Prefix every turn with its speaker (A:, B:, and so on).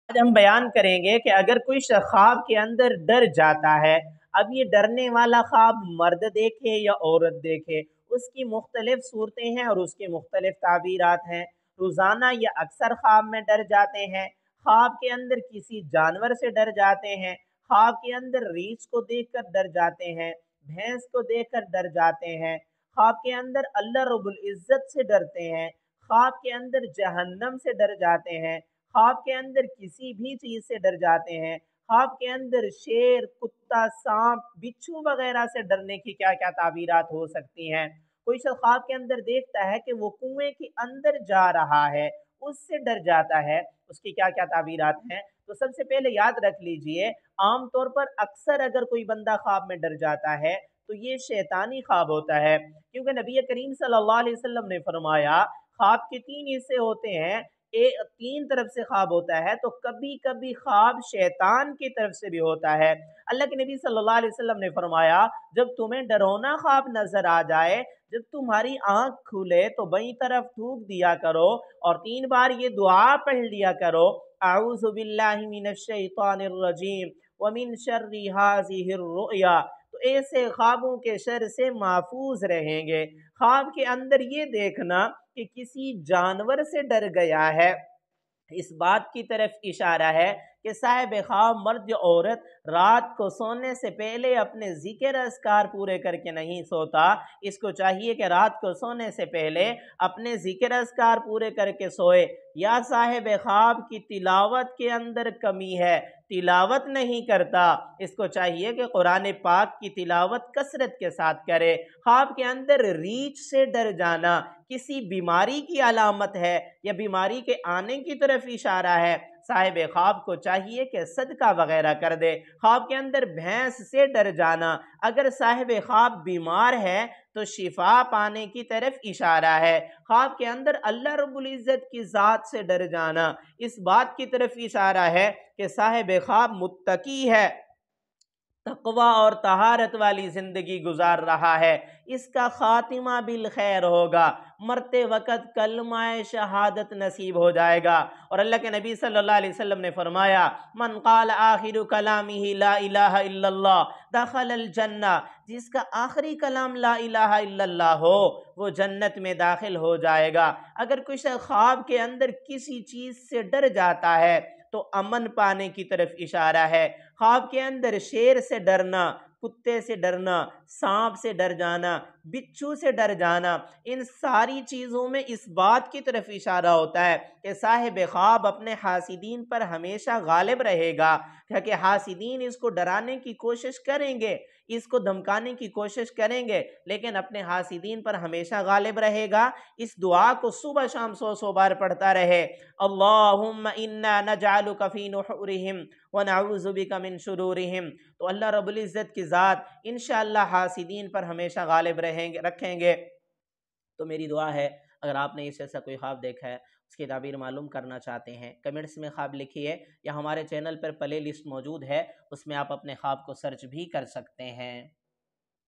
A: آج ہم بیان کریں گے کہ اگر کوئی شخص خواب کے اندر ڈر جاتا ہے، اب یہ ڈرنے والا خواب مرد دیکھے یا عورت دیکھے، اس کی مختلف صورتیں ہیں اور اس کے مختلف تعبیرات ہیں۔ روزانہ یا اکثر خواب میں ڈر جاتے ہیں، خواب کے اندر کسی جانور سے ڈر جاتے ہیں، خواب کے اندر ریچھ کو دیکھ کر ڈر جاتے ہیں، بھینس کو دیکھ کر ڈر جاتے ہیں، خواب کے اندر اللہ رب العزت سے ڈرتے ہیں، خواب کے اندر جہنم سے ڈر جاتے ہیں، خواب کے اندر کسی بھی چیز سے ڈر جاتے ہیں، خواب کے اندر شیر، کتا، سانپ، بچھو وغیرہ سے ڈرنے کی کیا کیا تعبیرات ہو سکتی ہیں۔ کوئی شخص خواب کے اندر دیکھتا ہے کہ وہ کنویں کے اندر جا رہا ہے، اس سے ڈر جاتا ہے، اس کی کیا کیا تعبیرات ہیں۔ تو سب سے پہلے یاد رکھ لیجئے، عام طور پر اکثر اگر کوئی بندہ خواب میں ڈر جاتا ہے تو یہ شیطانی خواب ہوتا ہے، کیونکہ نبی کریم صلی اللہ علیہ وسلم نے فرمایا خواب کے تین حصے ہوتے ہیں، تین طرف سے خواب ہوتا ہے، تو کبھی کبھی خواب شیطان کی طرف سے بھی ہوتا ہے۔ اللہ کے نبی صلی اللہ علیہ وسلم نے فرمایا جب تمہیں ڈرونا خواب نظر آ جائے، جب تمہاری آنکھ کھلے تو بائیں طرف تھوک دیا کرو اور 3 بار یہ دعا پڑھ لیا کرو، اعوذ باللہ من الشیطان الرجیم ومن شر هذه الرؤیا، تو ایسے خوابوں کے شر سے محفوظ رہیں گے۔ خواب کے اندر یہ دیکھنا کہ کسی جانور سے ڈر گیا ہے، اس بات کی طرف اشارہ ہے کہ صاحب خواب مرد یا عورت رات کو سونے سے پہلے اپنے ذکر اذکار پورے کر کے نہیں سوتا، اس کو چاہیے کہ رات کو سونے سے پہلے اپنے ذکر اذکار پورے کر کے سوئے۔ یا صاحب خواب کی تلاوت کے اندر کمی ہے، تلاوت نہیں کرتا، اس کو چاہیے کہ قرآن پاک کی تلاوت کثرت کے ساتھ کرے۔ خواب کے اندر ریچھ سے ڈر جانا کسی بیماری کی علامت ہے یا بیماری کے آنے کی طرف اشارہ ہے، صاحب خواب کو چاہیے کہ صدقہ وغیرہ کر دے۔ خواب کے اندر بھینس سے ڈر جانا، اگر صاحب خواب بیمار ہے تو شفا پانے کی طرف اشارہ ہے۔ خواب کے اندر اللہ رب العزت کی ذات سے ڈر جانا اس بات کی طرف اشارہ ہے کہ صاحب خواب متقی ہے، تقوی اور طہارت والی زندگی گزار رہا ہے، اس کا خاتمہ بالخیر ہوگا، مرتے وقت کلمہ شہادت نصیب ہو جائے گا۔ اور اللہ کے نبی صلی اللہ علیہ وسلم نے فرمایا من قال آخر کلامہ لا الہ الا اللہ دخل الجنہ، جس کا آخری کلام لا الہ الا اللہ ہو وہ جنت میں داخل ہو جائے گا۔ اگر کوئی شخص خواب کے اندر کسی چیز سے ڈر جاتا ہے تو امن پانے کی طرف اشارہ ہے۔ خواب کے اندر شیر سے ڈرنا، کتے سے ڈرنا، سانپ سے ڈر جانا، بچھو سے ڈر جانا، ان ساری چیزوں میں اس بات کی طرف اشارہ ہوتا ہے کہ صاحب خواب اپنے حاسدین پر ہمیشہ غالب رہے گا، کہ حاسدین اس کو ڈرانے کی کوشش کریں گے، اس کو دھمکانے کی کوشش کریں گے، لیکن اپنے حاسدین پر ہمیشہ غالب رہے گا۔ اس دعا کو صبح شام 100 بار پڑھتا رہے، اللہم انا نجعلک فی نحورہم ونعوذ بک من شرورہم، تو اللہ رب العزت کی ذات انشاءاللہ حاسدین پر ہمیشہ غالب رکھیں گے۔ تو میری دعا ہے اگر آپ نے اس ایسا کوئی خواب دیکھا ہے، اس کی تعبیر معلوم کرنا چاہتے ہیں، کمنٹس میں خواب لکھیے، یا ہمارے چینل پر پلے لسٹ موجود ہے، اس میں آپ اپنے خواب کو سرچ بھی کر سکتے ہیں۔